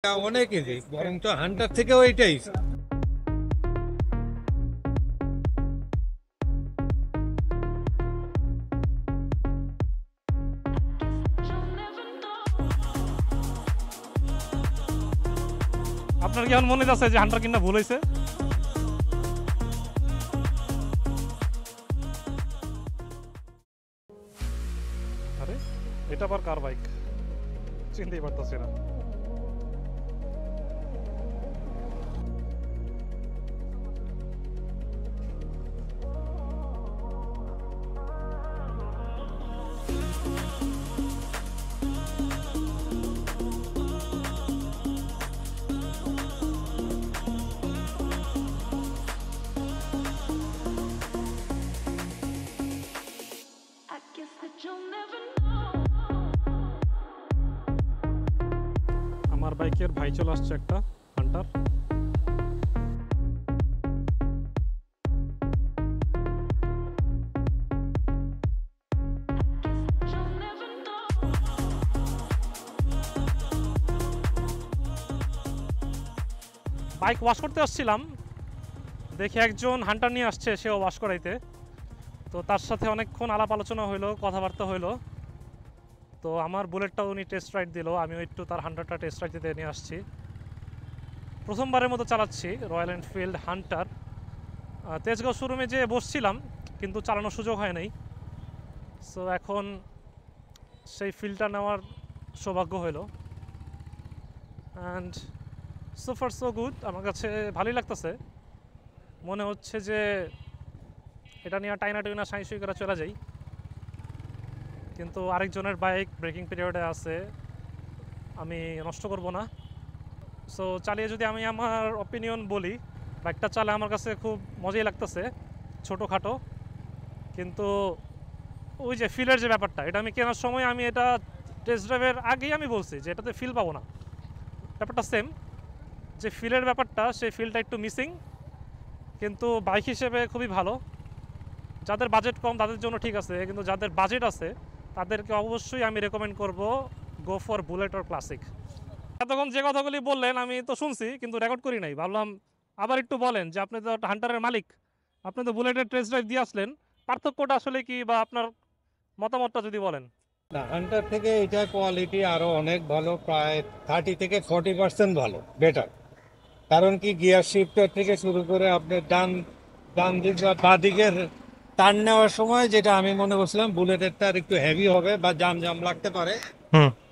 অনেক ইজি, বরং তো হান্টার থেকেও এইটাই। আপনার কি এখন মনে আছে যে হান্টার কিনা ভুল হয়েছে? আরে এটা আবার কার বাইক চিনতেই পারতেছি না। আমার বাইকের ভাই চলে আসছে একটা হান্টার। বাইক ওয়াশ করতে আসছিলাম, দেখি একজন হান্টার নিয়ে আসছে, সেও ওয়াশ করাইতে। তো তার সাথে অনেকক্ষণ আলাপ আলোচনা হইলো, কথাবার্তা হইলো। তো আমার বুলেটটা উনি টেস্ট রাইড দিল, আমিও একটু তার হান্টারটা টেস্ট রাইড দিতে নিয়ে আসছি। প্রথমবারের মতো চালাচ্ছি রয়্যাল এনফিল্ড হান্টার। তেজগাঁও শোরুমে যেয়ে বসছিলাম, কিন্তু চালানোর সুযোগ হয় নাই। সো এখন সেই ফিলটা নেওয়ার সৌভাগ্য হলো। And so far so good, আমার কাছে ভালোই লাগতেছে। মনে হচ্ছে যে এটা নিয়ে টাইনা টুইনা সাঁই সুই করে চলে যাই, কিন্তু আরেকজনের বাইক ব্রেকিং পিরিয়ডে আছে, আমি নষ্ট করব না। সো চালিয়ে যদি আমি আমার অপিনিয়ন বলি, বাইকটা চালে আমার কাছে খুব মজাই লাগতেছে, ছোটোখাটো। কিন্তু ওই যে ফিলের যে ব্যাপারটা, এটা আমি কেনার সময় আমি এটা টেস্ট ড্রাইভের আগেই আমি বলছি যে এটাতে ফিল পাবো না। ব্যাপারটা সেম, যে ফিলের ব্যাপারটা, সেই ফিলটা একটু মিসিং। কিন্তু বাইক হিসেবে খুবই ভালো। যাদের বাজেট কম তাদের জন্য ঠিক আছে, কিন্তু যাদের বাজেট আছে তাদেরকে অবশ্যই আমি রেকমেন্ড করব go for bullet or classic. এতক্ষণ যে কথাগুলি বললেন আমি তো শুনছি, কিন্তু রেকর্ড করি নাই। ভাবলাম আবার একটু বলেন যে আপনি তো হান্টারের মালিক, আপনি তো বুলেটের টেস্ট ড্রাইভ দিয়ে আসলেন, পার্থক্যটা আসলে কি, বা আপনার মতামতটা যদি বলেন। না, হান্টার থেকে এটা কোয়ালিটি আরো অনেক ভালো, প্রায় 30 থেকে 40% ভালো, বেটার। কারণ কি, গিয়ার শিফটার থেকে শুরু করে আপনার ডান ডান দিক বা বাঁ দিকের টার্ন নেওয়ার সময়, যেটা আমি মনে করছিলাম বুলেটেরটা আর একটু হেভি হবে বা জাম জাম লাগতে পারে,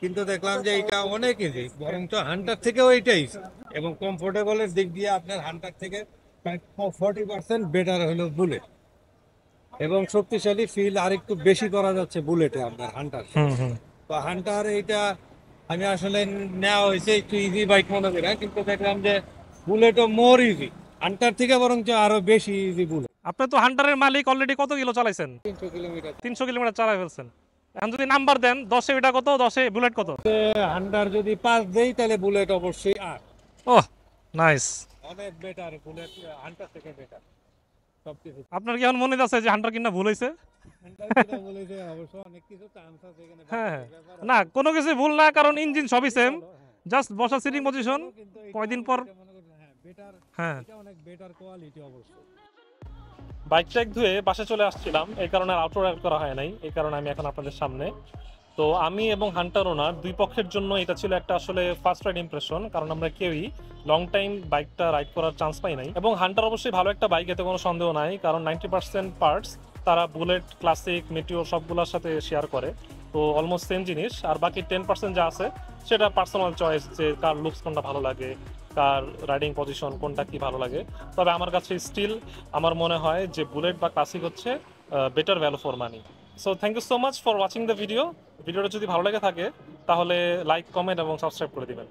কিন্তু দেখলাম যে এটা অনেক ইজি, বরং তো হান্টার থেকেও এইটাই। এবং কমফোর্টেবলের দিক দিয়ে আপনার হান্টার থেকে প্রায় 40% বেটার হলো বুলেট। এবং শক্তিশালী ফিল আর একটু বেশি করা যাচ্ছে বুলেটে আপনার হান্টার। তো হান্টার এইটা আমি আসলে নেওয়া হয়েছে একটু ইজি বাইক মনে করি, কিন্তু দেখলাম যে বুলেটও মোর ইজি, হান্টার থেকে বরঞ্চ আরো বেশি ইজি বুলেট। আপনি তো হান্টারের মালিক, অলরেডি কত কিলো চালাইছেন? 300 কিলোমিটার। 300 কিলোমিটার চালাই ফেলছেন। এখন যদি নাম্বার দেন, 10-এ এটা কত, 10-এ বুলেট কত? হান্টার যদি 5 দেই তাহলে বুলেট অবশ্যই 8। ওহ, নাইস। অনেক বেটার বুলেট, হান্টার থেকে বেটার সবকিছু। আপনার কি এখন মনে আছে যে হান্টার কিনা ভুল হয়েছে? হান্টার যেটা বলেছে অবশ্য অনেক কিছু চান্স আছে এখানে, হ্যাঁ হ্যাঁ, ব্যাপার না আছে। কোনো কিছু ভুল না, কারণ ইঞ্জিন সবই সেম, ভালো, হ্যাঁ। জাস্ট বসা সিটিং পজিশন। ভালো, কিন্তু কয়দিন পর মনে করি হ্যাঁ বেটার, হ্যাঁ। এটা অনেক বেটার কোয়ালিটি অবশ্যই। বাইক ট্যাক ধুয়ে বাসে চলে আসছিলাম, এই কারণে আউটডোর রাইড করা হয় নাই, এই কারণে আমি এখন আপনাদের সামনে। তো আমি এবং হান্টার ওনার দুই পক্ষের জন্য এটা ছিল একটা আসলে ফার্স্ট রাইড ইমপ্রেশন, কারণ আমরা কেউই লং টাইম বাইকটা রাইড করার চান্স পাই নাই। এবং হান্টার অবশ্যই ভালো একটা বাইক, এতে কোনো সন্দেহ নাই, কারণ 90% পার্টস তারা বুলেট, ক্লাসিক, মেটিওর সবগুলোর সাথে শেয়ার করে। তো অলমোস্ট সেম জিনিস। আর বাকি 10% যা আছে সেটা পার্সোনাল চয়েস, যে কার লুকস কোনটা ভালো লাগে, কার রাইডিং পজিশন কোনটা কি ভালো লাগে। তবে আমার কাছে স্টিল আমার মনে হয় যে বুলেট বা ক্লাসিক হচ্ছে better value for money. So thank you so much for watching the video. ভিডিওটা যদি ভালো লেগে থাকে তাহলে লাইক, কমেন্ট এবং সাবস্ক্রাইব করে দিবেন।